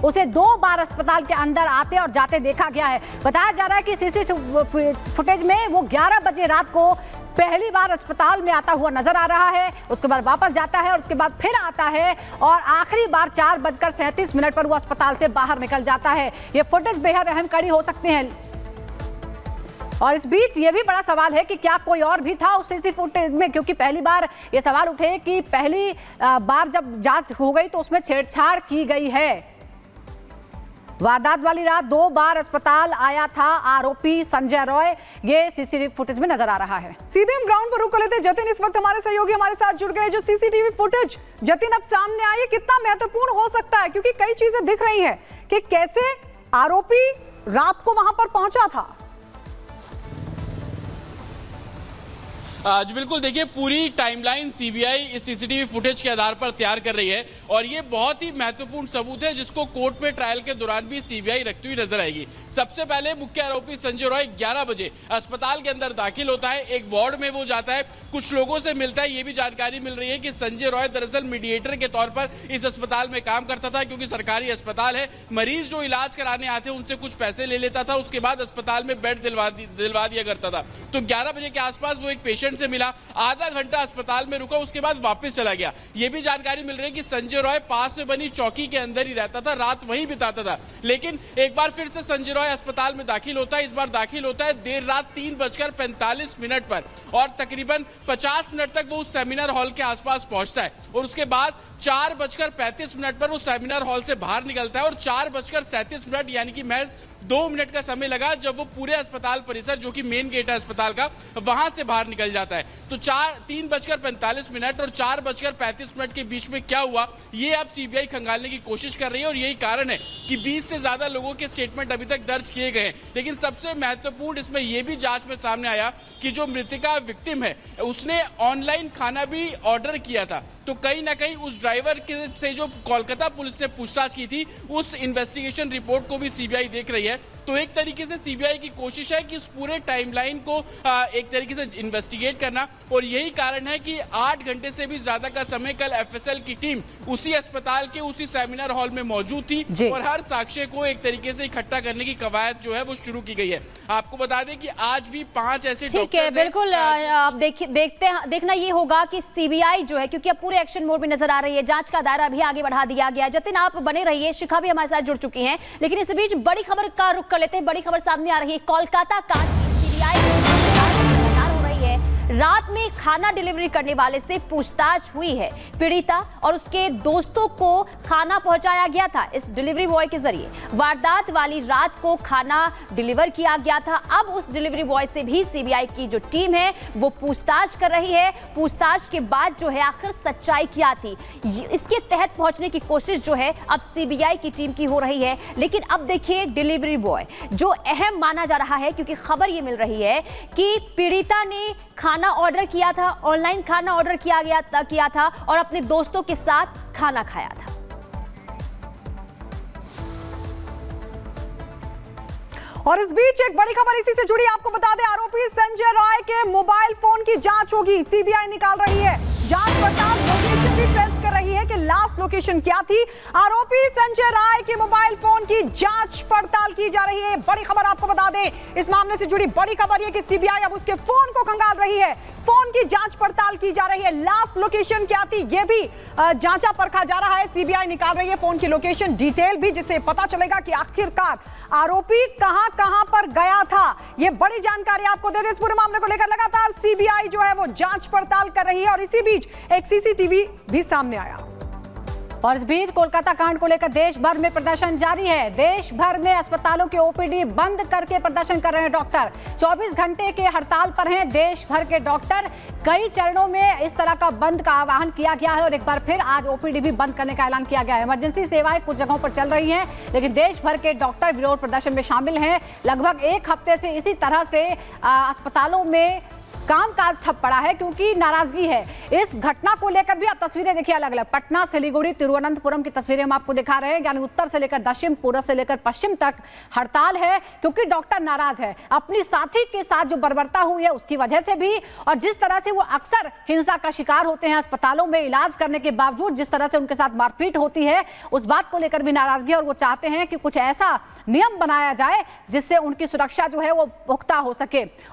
उसे 2 बार अस्पताल के अंदर आते और जाते देखा गया है। बताया जा रहा है कि सीसीटीवी फुटेज में वो 11 बजे रात को पहली बार अस्पताल में आता हुआ नजर आ रहा है, उसके बाद वापस जाता है और उसके बाद फिर आता है और आखिरी बार 4:37 पर वो अस्पताल से बाहर निकल जाता है। ये फुटेज बेहद अहम कड़ी हो सकते हैं। और इस बीच ये भी बड़ा सवाल है कि क्या कोई और भी था उस सीसी फुटेज में, क्योंकि पहली बार ये सवाल उठे कि पहली बार जब जांच हो गई तो उसमें छेड़छाड़ की गई है। वारदात वाली रात 2 बार अस्पताल आया था आरोपी संजय रॉय, ये सीसीटीवी फुटेज में नजर आ रहा है। सीधे हम ग्राउंड पर रुक कर लेते हैं। जतिन इस वक्त हमारे सहयोगी हमारे साथ जुड़ गए। जो सीसीटीवी फुटेज जतिन अब सामने आई है, कितना महत्वपूर्ण हो सकता है, क्योंकि कई चीजें दिख रही हैं कि कैसे आरोपी रात को वहां पर पहुंचा था। जी बिल्कुल, देखिए पूरी टाइमलाइन सीबीआई इस सीसीटीवी फुटेज के आधार पर तैयार कर रही है और ये बहुत ही महत्वपूर्ण सबूत है जिसको कोर्ट में ट्रायल के दौरान भी सीबीआई रखती हुई नजर आएगी। सबसे पहले मुख्य आरोपी संजय रॉय 11 बजे अस्पताल के अंदर दाखिल होता है, एक वार्ड में वो जाता है, कुछ लोगों से मिलता है। ये भी जानकारी मिल रही है कि संजय रॉय दरअसल मीडिएटर के तौर पर इस अस्पताल में काम करता था, क्योंकि सरकारी अस्पताल है। मरीज जो इलाज कराने आते उनसे कुछ पैसे ले लेता था, उसके बाद अस्पताल में बेड दिलवा दिया करता था। तो 11 बजे के आसपास वो एक पेशेंट से मिला, आधा घंटा अस्पताल में रुका, उसके बाद वापस चला गया। यह भी जानकारी मिल रही है कि संजय रॉय पास में बनी चौकी के अंदर ही रहता था, रात वहीं बिताता था। लेकिन एक बार फिर से संजय रॉय अस्पताल में दाखिल होता है। इस बार दाखिल होता है देर रात 3:45 पर और तकरीबन 50 मिनट तक वो उस सेमिनार हॉल के आसपास पहुंचता है और उसके बाद 4:35 पर वो सेमिनार हॉल से बाहर निकलता है और 4:37 यानी कि महज 2 मिनट का समय लगा जब वो पूरे अस्पताल परिसर, जो कि मेन गेट है अस्पताल का, वहां से बाहर निकल जाता है। तो 3:45 और 4:35 के बीच में क्या हुआ, ये अब सीबीआई खंगालने की कोशिश कर रही है और यही कारण है कि 20 से ज्यादा लोगों के स्टेटमेंट अभी तक दर्ज किए गए हैं। लेकिन सबसे महत्वपूर्ण इसमें यह भी जांच में सामने आया कि जो मृतिका विक्टिम है उसने ऑनलाइन खाना भी ऑर्डर किया था। तो कहीं ना कहीं उस ड्राइवर से जो कोलकाता पुलिस ने पूछताछ की थी, उस इन्वेस्टिगेशन रिपोर्ट को भी सीबीआई देख रही है। तो एक तरीके से सीबीआई की कोशिश है कि इस पूरे टाइमलाइन को एक तरीके से इन्वेस्टिगेट करना, और यही कारण है कि 8 घंटे से भी ज्यादा का समय कल एफएसएल की टीम उसी अस्पताल के उसी सेमिनार हॉल में मौजूद थी और हर साक्ष्य को एक तरीके से इकट्ठा करने की कवायद जो है वो शुरू की गई है। आपको बता दें कि आज भी 5 ऐसे ठीक है, बिल्कुल आप देखना ये होगा कि सीबीआई जो है, क्योंकि अब पूरे एक्शन मोड में नजर आ रही है, जांच का दायरा भी आगे बढ़ा दिया गया। जतिन आप बने रहिए, शिखा भी हमारे साथ जुड़ चुकी हैं, लेकिन इस बीच बड़ी खबर का रुख कर लेते हैं। बड़ी खबर सामने आ रही है, कोलकाता का सीबीआई रात में खाना डिलीवरी करने वाले से पूछताछ हुई है। पीड़िता और उसके दोस्तों को खाना पहुंचाया गया था इस डिलीवरी बॉय के जरिए। वारदात वाली रात को खाना डिलीवर किया गया था। अब उस डिलीवरी बॉय से भी सीबीआई की जो टीम है वो पूछताछ कर रही है। पूछताछ के बाद जो है आखिर सच्चाई क्या थी, इसके तहत पहुंचने की कोशिश जो है अब सीबीआई की टीम की हो रही है। लेकिन अब देखिए डिलीवरी बॉय जो अहम माना जा रहा है, क्योंकि खबर ये मिल रही है कि पीड़िता ने खाना ऑर्डर किया था, ऑनलाइन खाना ऑर्डर किया था और अपने दोस्तों के साथ खाना खाया था। और इस बीच एक बड़ी खबर इसी से जुड़ी, आपको बता दें आरोपी संजय रॉय के मोबाइल फोन की जांच होगी, सीबीआई निकाल रही है। जांच पड़ताल लोकेशन भी ट्रेस कर रही है कि लास्ट लोकेशन क्या थी। आरोपी संजय रॉय के मोबाइल फोन की जांच पड़ताल की जा रही है। बड़ी खबर आपको बता दें, इस मामले से जुड़ी बड़ी खबर यह कि सीबीआई अब उसके फोन को खंगाल रही है। फोन की जांच पड़ताल की जा रही है। लास्ट लोकेशन क्या थी यह भी जांचा परखा जा रहा है। सीबीआई निकाल रही है फोन की लोकेशन डिटेल भी, जिससे पता चलेगा कि आखिरकार आरोपी कहां पर गया था। यह बड़ी जानकारी आपको दे दें। इस पूरे मामले को लेकर लगातार सीबीआई जो है वो जांच पड़ताल कर रही है और इसी बीच एक सीसीटीवी भी सामने आया। और इस बीच कोलकाता कांड को लेकर देश भर में प्रदर्शन जारी है। देश भर में अस्पतालों के ओपीडी बंद करके प्रदर्शन कर रहे हैं डॉक्टर। 24 घंटे के हड़ताल पर हैं देश भर के डॉक्टर। कई चरणों में इस तरह का बंद का आह्वान किया गया है और एक बार फिर आज ओपीडी भी बंद करने का ऐलान किया गया है। इमरजेंसी सेवाएं कुछ जगहों पर चल रही हैं, लेकिन देश भर के डॉक्टर विरोध प्रदर्शन में शामिल हैं। लगभग एक हफ्ते से इसी तरह से अस्पतालों में कामकाज ठप पड़ा है क्योंकि नाराजगी है। इस घटना को लेकर भी आप तस्वीरें देखिए अलग अलग, पटना, सिलीगुड़ी, तिरुवनंतपुरम की तस्वीरें हम आपको दिखा रहे हैं। यानी उत्तर से लेकर दक्षिण, पूर्व से लेकर पश्चिम तक हड़ताल है क्योंकि डॉक्टर नाराज है अपनी साथी के साथ जो बर्बरता हुई है उसकी वजह से भी, और जिस तरह से वो अक्सर हिंसा का शिकार होते हैं अस्पतालों में इलाज करने के बावजूद, जिस तरह से उनके साथ मारपीट होती है उस बात को लेकर भी नाराजगी। और वो चाहते हैं कि कुछ ऐसा नियम बनाया जाए जिससे उनकी सुरक्षा जो है वो पुख्ता हो सके।